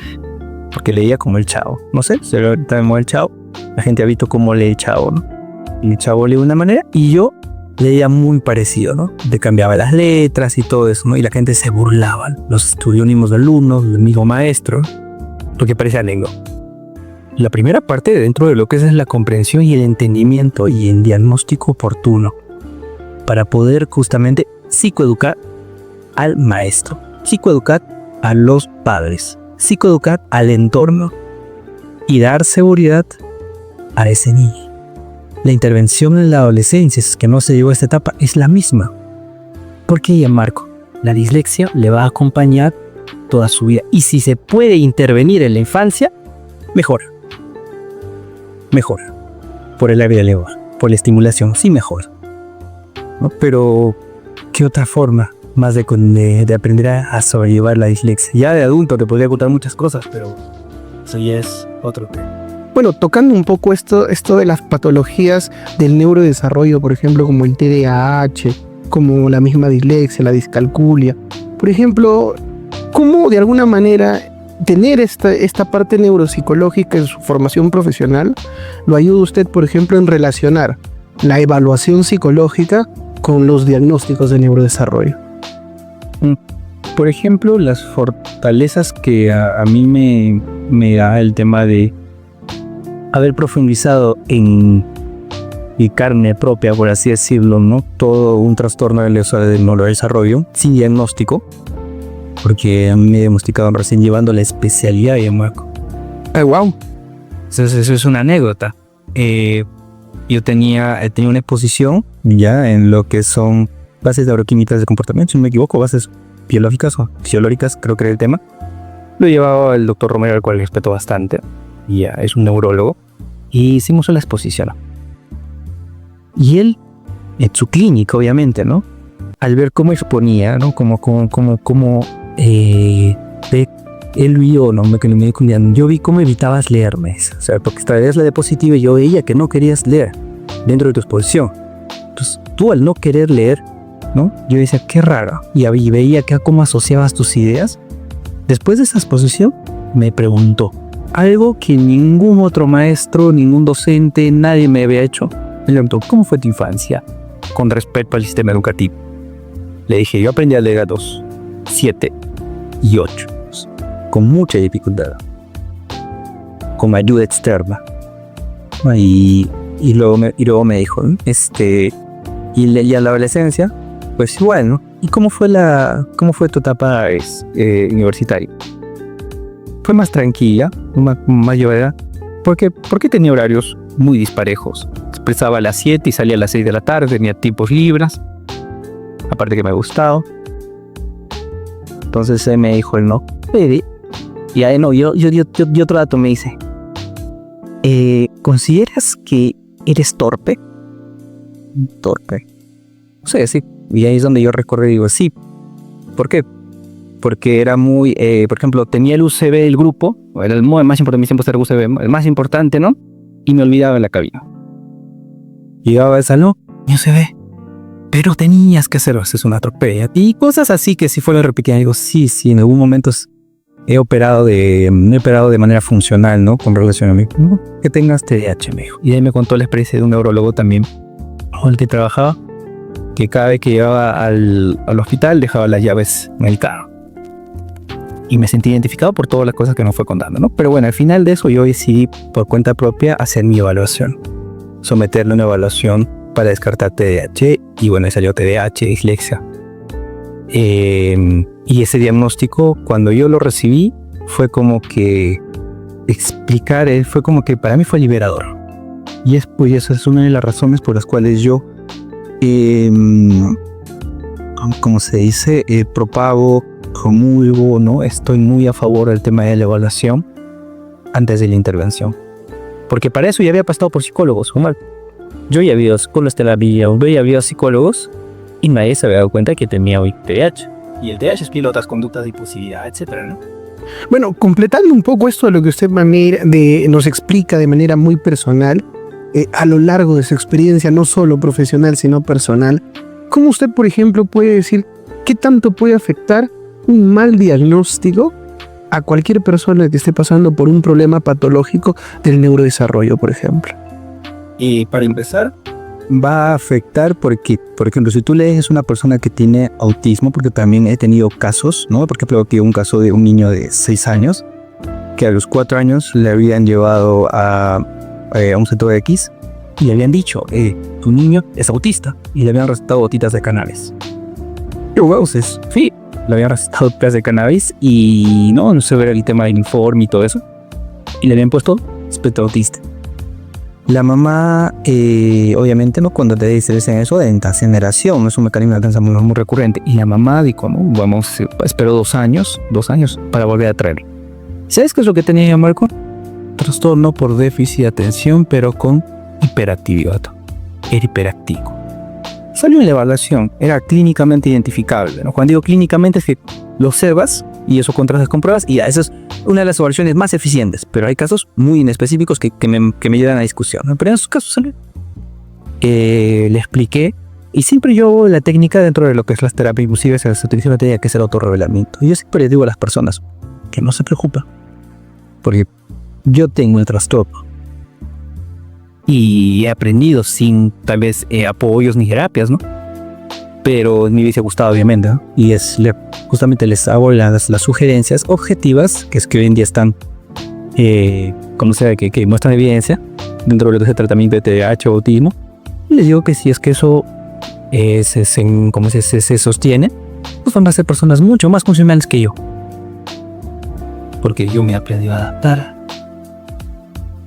B: Porque leía como el Chavo. No sé, se lo el Chavo. La gente ha visto cómo lee el Chavo, ¿no? Y el Chavo lee de una manera y yo leía muy parecido, ¿no? Le cambiaba las letras y todo eso, ¿no? Y la gente se burlaba. Los estudiónimos de alumnos, del mismo maestro, porque parecía lengua. La primera parte dentro de lo que es la comprensión y el entendimiento y el diagnóstico oportuno para poder justamente psicoeducar al maestro, psicoeducar a los padres, psicoeducar al entorno y dar seguridad a ese niño. La intervención en la adolescencia, si es que no se llegó a esta etapa, es la misma. Porque ya Marco, la dislexia le va a acompañar toda su vida. Y si se puede intervenir en la infancia, mejora. Mejora. Por el área de lengua, por la estimulación, sí mejora, ¿no? Pero, ¿qué otra forma más de aprender a sobrellevar la dislexia? Ya de adulto te podría contar muchas cosas, pero eso ya es otro tema.
A: Bueno, tocando un poco esto de las patologías del neurodesarrollo, por ejemplo, como el TDAH, como la misma dislexia, la discalculia. Por ejemplo, ¿cómo de alguna manera tener esta parte neuropsicológica en su formación profesional lo ayuda usted, por ejemplo, en relacionar la evaluación psicológica con los diagnósticos de neurodesarrollo?
B: Por ejemplo, las fortalezas que a mí me da el tema de haber profundizado en mi carne propia, por así decirlo, ¿no? Todo un trastorno del neurodesarrollo sin diagnóstico, porque a mí me diagnosticaron recién llevando la especialidad de Marco.
A: Wow.
B: Eso es una anécdota. Yo tenía una exposición ya en lo que son bases neuroquímicas de comportamiento, si no me equivoco, bases biológicas o fisiológicas, creo que era el tema. Lo llevaba el doctor Romero, al cual respeto bastante, y ya es un neurólogo, y hicimos una exposición. Y él, en su clínica, obviamente, ¿no? Al ver cómo exponía, ¿no? Él vio, ¿no? Yo vi cómo evitabas leerme, o sea, porque traías la diapositiva y yo veía que no querías leer dentro de tu exposición. Entonces, tú al no querer leer, ¿no? Yo decía, qué raro. Y veía que cómo asociabas tus ideas. Después de esa exposición, me preguntó algo que ningún otro maestro, ningún docente, nadie me había hecho. Me preguntó, ¿cómo fue tu infancia con respecto al sistema educativo? Le dije, yo aprendí a leer a 2, 7 y 8, con mucha dificultad, con ayuda externa. Y luego me dijo, y a la adolescencia, pues igual, ¿no? ¿Y cómo fue tu etapa universitaria? Fue más tranquila, más llevadera, porque tenía horarios muy disparejos. Empezaba a las 7 y salía a las 6 de la tarde, tenía tiempos libres, aparte que me gustaba. Entonces me dijo él, no, y ahí no, yo otro dato me dice, ¿consideras que eres torpe? Torpe. No sé, sí. Y ahí es donde yo recorrí y digo, sí. ¿Por qué? Porque era muy, por ejemplo, tenía el UCB del grupo, era el más importante, mi tiempo era el UCB, el más importante, ¿no? Y me olvidaba en la cabina. Llegaba al salón, mi UCB, pero tenías que hacerlo, es una atropella. Y cosas así que si fueron repetidas, digo, sí, en algún momento he operado de manera funcional, ¿no? Con relación a mí, ¿no? Que tengas TDAH, me dijo. Y ahí me contó la experiencia de un neurólogo también, con el que trabajaba, que cada vez que llegaba al hospital dejaba las llaves en el carro. Y me sentí identificado por todas las cosas que nos fue contando, ¿no? Pero bueno, al final de eso yo decidí por cuenta propia hacer mi evaluación. Someterle una evaluación para descartar TDAH. Y bueno, salió TDAH, dislexia. Y ese diagnóstico, cuando yo lo recibí, fue como que explicar, fue como que para mí fue liberador. Y esa es una de las razones por las cuales yo, como se dice, propago, promulgo, ¿no? Estoy muy a favor del tema de la evaluación antes de la intervención. Porque para eso ya había pasado por psicólogos, Omar. Yo ya había psicólogos de la vida, ya había psicólogos y nadie se había dado cuenta que tenía hoy TDAH. Y el TDAH explica otras conductas de impulsividad, etcétera, ¿no?
A: Bueno, completando un poco esto de lo que usted nos explica de manera muy personal, a lo largo de su experiencia, no solo profesional, sino personal, ¿cómo usted, por ejemplo, puede decir qué tanto puede afectar un mal diagnóstico a cualquier persona que esté pasando por un problema patológico del neurodesarrollo, por ejemplo?
B: Y para empezar, va a afectar porque, por ejemplo, si tú lees una persona que tiene autismo, porque también he tenido casos, ¿no? Por ejemplo, aquí un caso de un niño de 6 años, que a los 4 años le habían llevado a un centro de X y le habían dicho, tu niño es autista, y le habían recetado gotitas de cannabis. Y entonces, sí, le habían recetado gotitas de cannabis y no se ve el tema del informe y todo eso, y le habían puesto espectro autista. La mamá, obviamente, ¿no? Cuando te dicen eso de aceleración, es un mecanismo de atención muy recurrente. Y la mamá dijo, ¿no? Vamos, espero 2 años para volver a traerlo. ¿Sabes qué es lo que tenía Marco? Trastorno por déficit de atención, pero con hiperactividad. Era hiperactivo. Salió en la evaluación, era clínicamente identificable, ¿no? Cuando digo clínicamente es que lo observas y eso contrastas con pruebas, y esa es una de las evaluaciones más eficientes, pero hay casos muy inespecíficos que me llevan a discusión, ¿no? Pero en esos casos salió. Le expliqué, y siempre yo la técnica dentro de lo que es las terapias inclusive se utiliza una técnica que es el autorrevelamiento. Y yo siempre les digo a las personas que no se preocupen, porque yo tengo el trastorno y he aprendido sin tal vez apoyos ni terapias, ¿no? Pero me hubiese gustado, obviamente, ¿no? Y justamente les hago las sugerencias objetivas, que es que hoy en día están, como sea, que muestran evidencia dentro de ese tratamiento de TDAH o autismo. Y les digo que si es que eso se sostiene, pues van a ser personas mucho más funcionales que yo. Porque yo me he aprendido a adaptar.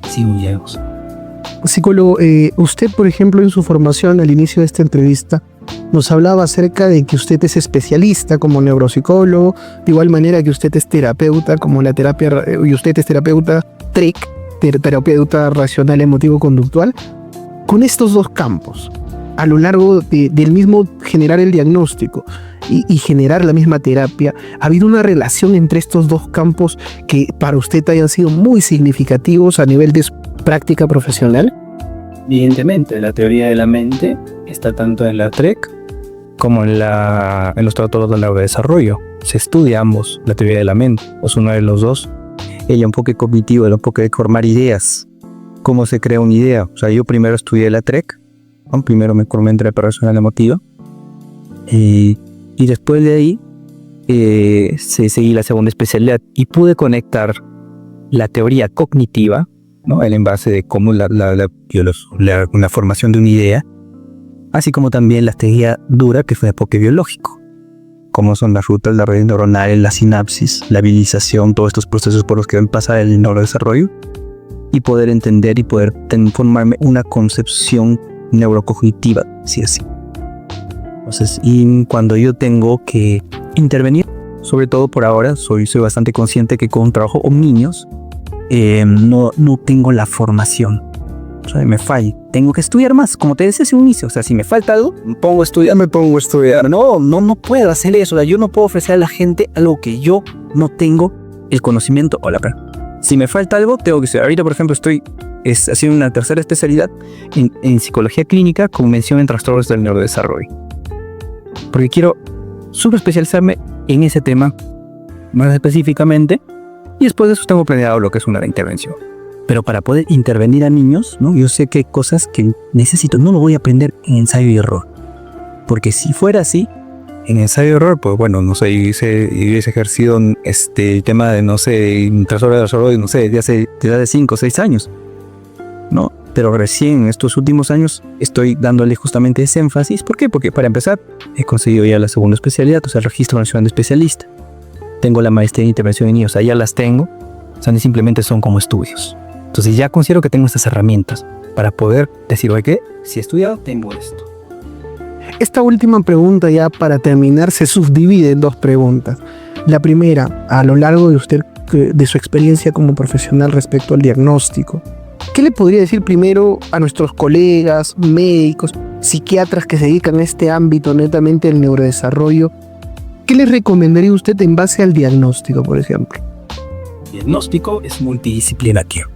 B: Sí, muy lejos.
A: Psicólogo, usted, por ejemplo, en su formación al inicio de esta entrevista, nos hablaba acerca de que usted es especialista como neuropsicólogo, de igual manera que usted es terapeuta, como la terapia, y usted es terapeuta TREC, terapeuta racional emotivo-conductual. Con estos dos campos, a lo largo del mismo generar el diagnóstico y generar la misma terapia, ¿ha habido una relación entre estos dos campos que para usted hayan sido muy significativos a nivel de su práctica profesional?
B: Evidentemente, la teoría de la mente está tanto en la TREC como en los tratados del neurodesarrollo. Se estudia ambos, la teoría de la mente, es uno de los dos. El enfoque cognitivo, el enfoque de formar ideas. ¿Cómo se crea una idea? O sea, yo primero estudié la TREC, ¿no? Primero me formé en terapia racional emotiva, y después de ahí seguí la segunda especialidad y pude conectar la teoría cognitiva, ¿no? El envase de cómo la formación de una idea, así como también la teoría dura, que fue el enfoque biológico, como son las rutas, las redes neuronales, la sinapsis, la habilización, todos estos procesos por los que pasa el neurodesarrollo, y poder entender y poder formarme una concepción neurocognitiva, si es así. Entonces, y cuando yo tengo que intervenir, sobre todo por ahora, soy bastante consciente que con un trabajo con niños, no tengo la formación. O sea, me falla. Tengo que estudiar más, como te decía hace un inicio. O sea, si me falta algo, me pongo a estudiar. No puedo hacer eso. O sea, yo no puedo ofrecer a la gente algo que yo no tengo el conocimiento o la práctica. Si me falta algo, tengo que estudiar. Ahorita, por ejemplo, estoy haciendo una tercera especialidad en psicología clínica con mención en trastornos del neurodesarrollo. Porque quiero subespecializarme en ese tema más específicamente, y después de eso tengo planeado lo que es una intervención. Pero para poder intervenir a niños, ¿no? Yo sé que hay cosas que necesito, no lo voy a aprender en ensayo y error. Porque si fuera así, en ensayo y error, pues bueno, no sé, hubiese ejercido el tema de, no sé, trastorno del desarrollo, no sé, desde hace 5 o 6 años, ¿no? Pero recién en estos últimos años estoy dándole justamente ese énfasis. ¿Por qué? Porque para empezar, he conseguido ya la segunda especialidad, o sea, el registro nacional de especialista. Tengo la maestría en intervención en niños, o sea, ya las tengo, o sea, simplemente son como estudios. Entonces ya considero que tengo estas herramientas para poder decir, oye, ¿qué? Si he estudiado, tengo esto.
A: Esta última pregunta, ya para terminar, se subdivide en dos preguntas. La primera, a lo largo de su experiencia como profesional respecto al diagnóstico, ¿qué le podría decir primero a nuestros colegas, médicos, psiquiatras que se dedican a este ámbito netamente del neurodesarrollo? ¿Qué les recomendaría usted en base al diagnóstico, por ejemplo?
B: El diagnóstico es multidisciplinario.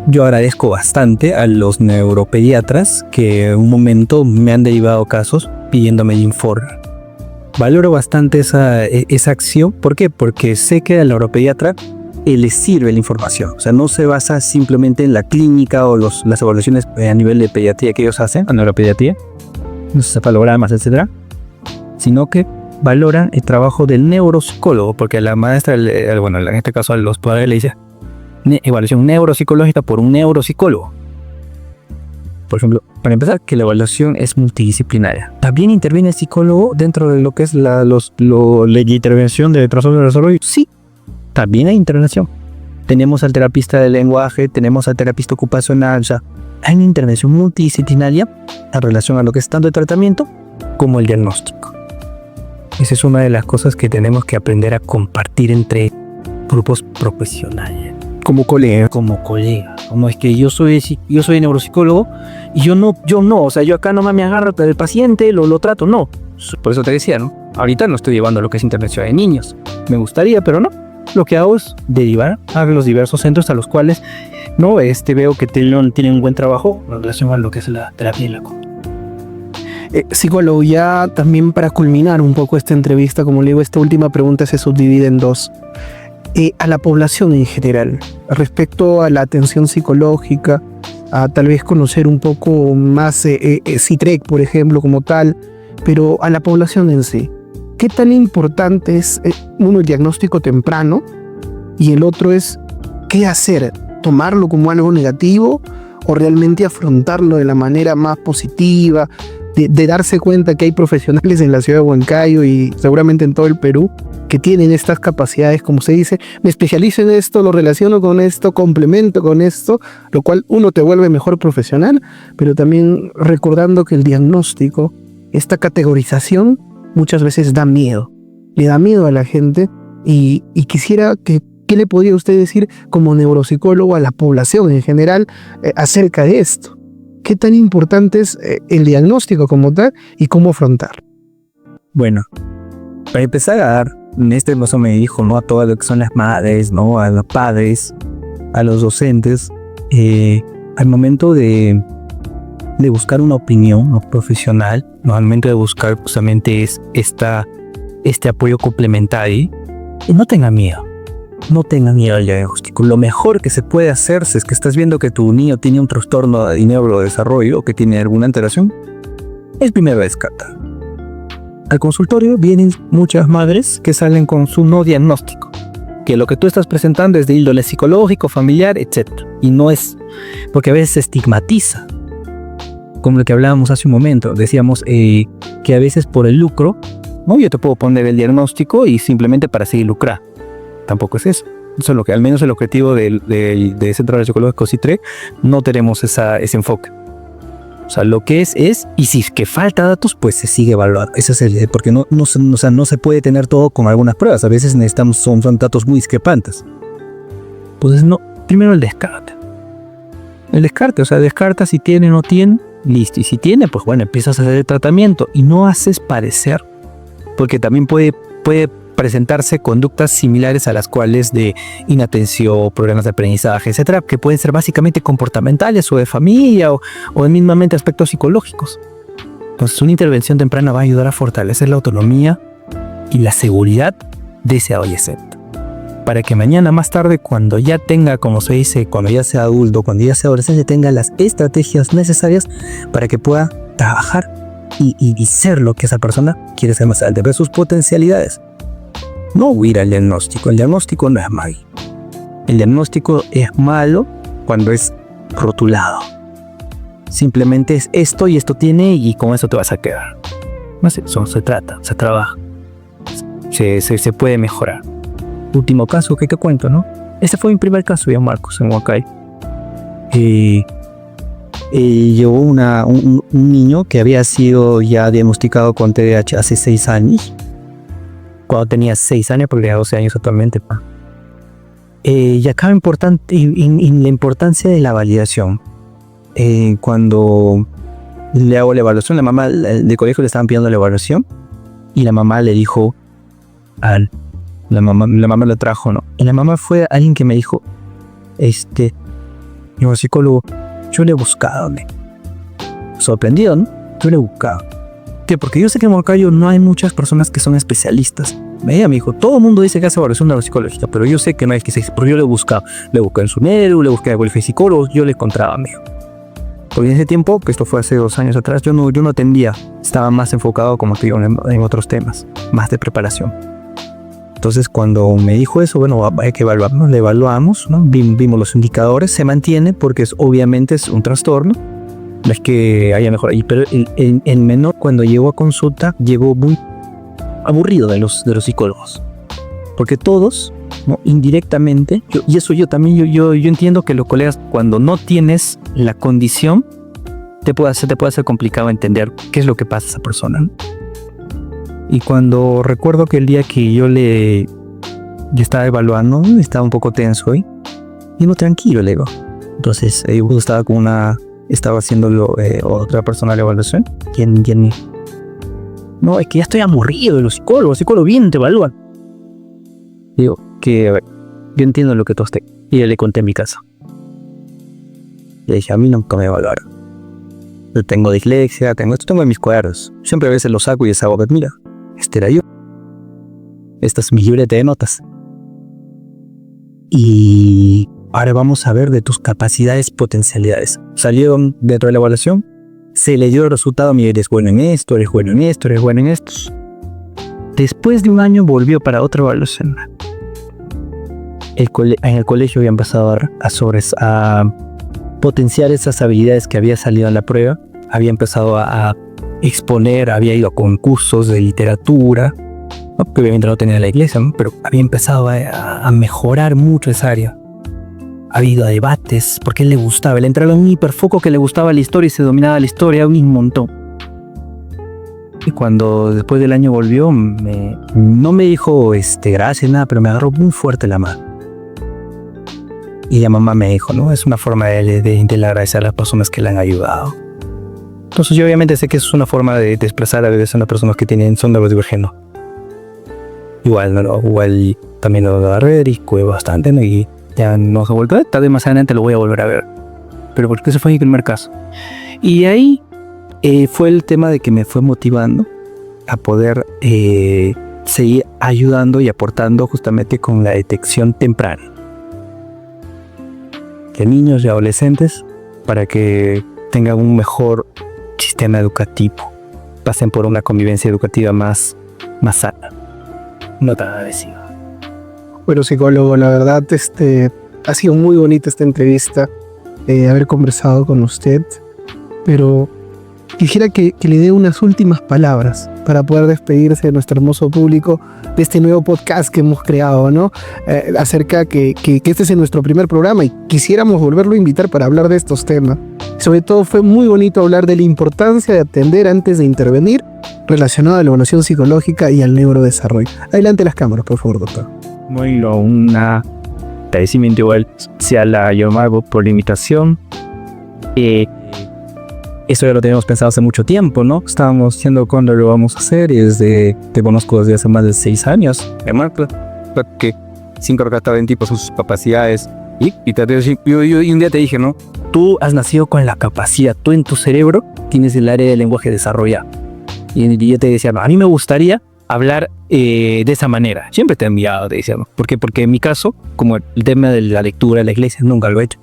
B: yo agradezco bastante a los neuropediatras que en un momento me han derivado casos pidiéndome informe. Valoro bastante esa acción. ¿Por qué? Porque sé que al neuropediatra le sirve la información. O sea, no se basa simplemente en la clínica o las evaluaciones a nivel de pediatría que ellos hacen, a neuropediatría, los cefalogramas, etcétera, sino que valoran el trabajo del neuropsicólogo, porque a la maestra, bueno, en este caso a los padres le dice evaluación neuropsicológica por un neuropsicólogo. Por ejemplo, para empezar, que la evaluación es multidisciplinaria. ¿También interviene el psicólogo dentro de lo que es la intervención de trastorno del desarrollo? Sí, también hay intervención. Tenemos al terapista del lenguaje, tenemos al terapista ocupacional, o sea, hay una intervención multidisciplinaria en relación a lo que es tanto el tratamiento como el diagnóstico. Esa es una de las cosas que tenemos que aprender a compartir entre grupos profesionales.
A: Como colega.
B: Como colega. Como es que yo soy neuropsicólogo y yo no, o sea, yo acá nomás me agarro del paciente, lo trato, no. Por eso te decía, ¿no? Ahorita no estoy llevando lo que es intervención de niños. Me gustaría, pero no. Lo que hago es derivar a los diversos centros a los cuales no veo que tienen un buen trabajo en relación a lo que es la terapia y la conducta.
A: Psicólogo, ya también para culminar un poco esta entrevista, como le digo, esta última pregunta se subdivide en dos. A la población en general, respecto a la atención psicológica, a tal vez conocer un poco más CITREC, por ejemplo, como tal, pero a la población en sí, ¿qué tan importante es, uno, el diagnóstico temprano y el otro es qué hacer? ¿Tomarlo como algo negativo o realmente afrontarlo de la manera más positiva, de darse cuenta que hay profesionales en la ciudad de Huancayo y seguramente en todo el Perú que tienen estas capacidades, como se dice, me especializo en esto, lo relaciono con esto, complemento con esto, lo cual uno te vuelve mejor profesional, pero también recordando que el diagnóstico, esta categorización, muchas veces da miedo, le da miedo a la gente y quisiera que, ¿qué le podría usted decir como neuropsicólogo a la población en general acerca de esto? ¿Qué tan importante es el diagnóstico como tal y cómo afrontarlo?
B: Bueno, para empezar a dar, en este caso me dijo, ¿no? A todas lo que son las madres, ¿no? A los padres, a los docentes, al momento de buscar una opinión, ¿no? Profesional, ¿no? Al momento de buscar justamente este apoyo complementario, no tenga miedo. No tengan miedo al diagnóstico. Lo mejor que se puede hacer si es que estás viendo que tu niño tiene un trastorno de neurodesarrollo o que tiene alguna alteración, es primero descartar. Al consultorio vienen muchas madres que salen con su no diagnóstico, que lo que tú estás presentando es de índole psicológico, familiar, etc. Y no es, porque a veces se estigmatiza. Como lo que hablábamos hace un momento, decíamos que a veces por el lucro, no, yo te puedo poner el diagnóstico y simplemente para seguir lucrar. Tampoco es eso. Eso es lo que, al menos el objetivo del Centro Psicológico CITREC, no tenemos ese enfoque. O sea, lo que es, y si es que falta datos, pues se sigue evaluando. Esa es el, porque no se puede tener todo con algunas pruebas. A veces necesitamos, son datos muy discrepantes. Pues no, primero el descarte. El descarte, o sea, descarta si tiene o no tiene, listo. Y si tiene, pues bueno, empiezas a hacer el tratamiento y no haces parecer, porque también puede presentarse conductas similares a las cuales de inatención, problemas de aprendizaje, etcétera, que pueden ser básicamente comportamentales o de familia o mismamente aspectos psicológicos. Entonces, una intervención temprana va a ayudar a fortalecer la autonomía y la seguridad de ese adolescente, para que mañana más tarde, cuando ya tenga, como se dice, cuando ya sea adulto, cuando ya sea adolescente, tenga las estrategias necesarias para que pueda trabajar y ser lo que esa persona quiere ser más adelante, ver sus potencialidades. No huir al diagnóstico. El diagnóstico no es malo. El diagnóstico es malo cuando es rotulado. Simplemente es esto y esto tiene y con eso te vas a quedar. No sé, eso se trata, se trabaja. Se puede mejorar. Último caso que te cuento, ¿no? Este fue mi primer caso, ya Marcos, en Huancayo. Llevó un niño que había sido ya diagnosticado con TDAH hace 6 años. Cuando tenía 6 años, porque tenía 12 años actualmente. Y acá la importancia de la validación. Cuando le hago la evaluación, la mamá del colegio le estaban pidiendo la evaluación y la mamá le dijo, la mamá lo trajo, ¿no? Y la mamá fue alguien que me dijo, Y como psicólogo, yo le he buscado, sorprendido, ¿no? Yo le he buscado. ¿Qué? Porque yo sé que en Huancayo no hay muchas personas que son especialistas. Me dijo, todo el mundo dice que hace evaluación neuropsicológica, pero yo sé que no hay que ser, porque yo le he buscado. Le busqué en Suneru, le busqué a Colegio de Psicólogos, yo le encontraba, me dijo. Porque en ese tiempo, que esto fue hace 2 años atrás, yo no atendía. Estaba más enfocado, como te digo, en otros temas, más de preparación. Entonces, cuando me dijo eso, bueno, hay que evaluarnos, le evaluamos, ¿no? Vimos los indicadores, se mantiene porque obviamente es un trastorno. No es que haya mejor ahí, pero el menor cuando llegó a consulta llegó muy aburrido de los psicólogos. Porque todos, ¿no? Indirectamente, y eso yo entiendo que los colegas, cuando no tienes la condición, te puede ser complicado entender qué es lo que pasa a esa persona, ¿no? Y cuando recuerdo que el día que yo estaba evaluando, estaba un poco tenso y no, tranquilo, le digo. Entonces yo estaba haciendo otra persona la evaluación. ¿Quién? No, es que ya estoy aburrido de los psicólogos vienen, te evalúan. Digo, que a ver, yo entiendo lo que tú estás. Y yo le conté en mi casa. Le dije, a mí nunca me evaluaron. Yo tengo dislexia, tengo en mis cuadernos. Siempre a veces lo saco y les hago ver, mira, este era yo. Esta es mi libreta de notas. Y ahora vamos a ver de tus capacidades, potencialidades. Salieron dentro de la evaluación, se le dio el resultado, mira, eres bueno en esto, eres bueno en esto, eres bueno en esto. Después de 1 año volvió para otra evaluación. En el colegio había empezado a potenciar esas habilidades que había salido en la prueba, había empezado a exponer, había ido a concursos de literatura, ¿no? Que obviamente no tenía la iglesia, ¿no? Pero había empezado a mejorar mucho esa área. Ha habido debates, porque él le gustaba, él entraba en un hiperfoco que le gustaba la historia y se dominaba la historia un montón. Y cuando después del año volvió, no me dijo gracias, nada, pero me agarró muy fuerte la mano. Y la mamá me dijo, ¿no? Es una forma de agradecer a las personas que le han ayudado. Entonces yo obviamente sé que es una forma de expresar a veces a las personas que son neurodivergentes. Igual, ¿no? Igual también lo agarré y cué bastante, ¿no? Y ya no se ha vuelto a ver, tal vez más adelante lo voy a volver a ver. Pero porque ese fue mi primer caso. Y ahí fue el tema de que me fue motivando a poder seguir ayudando y aportando justamente con la detección temprana de niños y adolescentes para que tengan un mejor sistema educativo, pasen por una convivencia educativa más sana, no tan agresiva.
A: Bueno, psicólogo, la verdad ha sido muy bonita esta entrevista, haber conversado con usted, pero quisiera que le dé unas últimas palabras para poder despedirse de nuestro hermoso público de este nuevo podcast que hemos creado, ¿no? Acerca que este es nuestro primer programa y quisiéramos volverlo a invitar para hablar de estos temas. Sobre todo fue muy bonito hablar de la importancia de atender antes de intervenir relacionado a la evaluación psicológica y al neurodesarrollo. Adelante las cámaras, por favor, doctor.
B: Bueno, un agradecimiento igual sea la Yomarbo por la invitación. Eso ya lo teníamos pensado hace mucho tiempo, ¿no? Estábamos diciendo cuándo lo vamos a hacer y te conozco desde hace más de 6 años. Además, que sin cargar en tipo sus capacidades. Y un día te dije, ¿no? Tú has nacido con la capacidad, tú en tu cerebro tienes el área del lenguaje desarrollado. Y yo te decía, no, a mí me gustaría hablar de esa manera. Siempre te he enviado, te decía, ¿no? ¿Por qué? Porque en mi caso, como el tema de la lectura de la iglesia, nunca lo he hecho.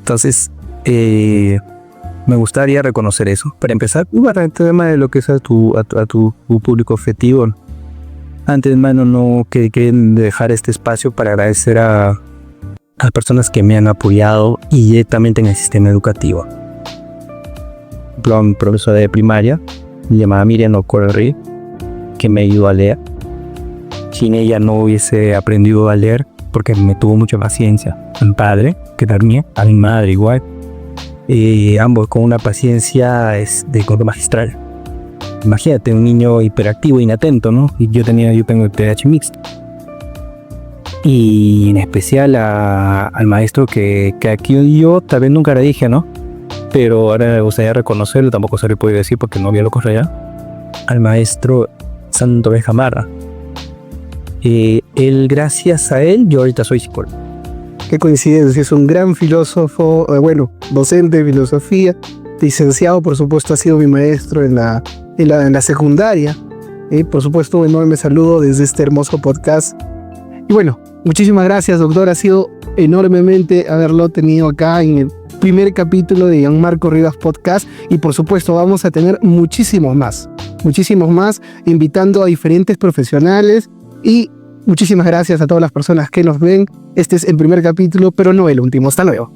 B: Entonces, me gustaría reconocer eso. Para empezar, el tema de lo que es a tu público objetivo. Antes, hermano, no quieren dejar este espacio para agradecer a personas que me han apoyado y directamente en el sistema educativo. Un profesor de primaria, llamada Miriam O'Corry, que me ayudó a leer. Sin ella no hubiese aprendido a leer porque me tuvo mucha paciencia. A mi padre, que era mía, a mi madre igual. Ambos con una paciencia de corte magistral. Imagínate, un niño hiperactivo, inatento, ¿no? Y yo tengo el TDAH mixto. Y en especial al maestro que aquí yo tal vez nunca le dije, ¿no? Pero ahora me gustaría reconocerlo, tampoco se le puede decir porque no había locos allá. Al maestro Santo Bejamarra. Él, gracias a él, yo ahorita soy psicólogo.
A: Qué coincidencia, es un gran filósofo, docente de filosofía, licenciado, por supuesto, ha sido mi maestro en la secundaria. Por supuesto, un enorme saludo desde este hermoso podcast. Y bueno, muchísimas gracias, doctor. Ha sido enormemente haberlo tenido acá en el primer capítulo de Gianmarco Rivas Podcast. Y por supuesto, vamos a tener muchísimos más, invitando a diferentes profesionales. Y muchísimas gracias a todas las personas que nos ven. Este es el primer capítulo, pero no el último. Hasta luego.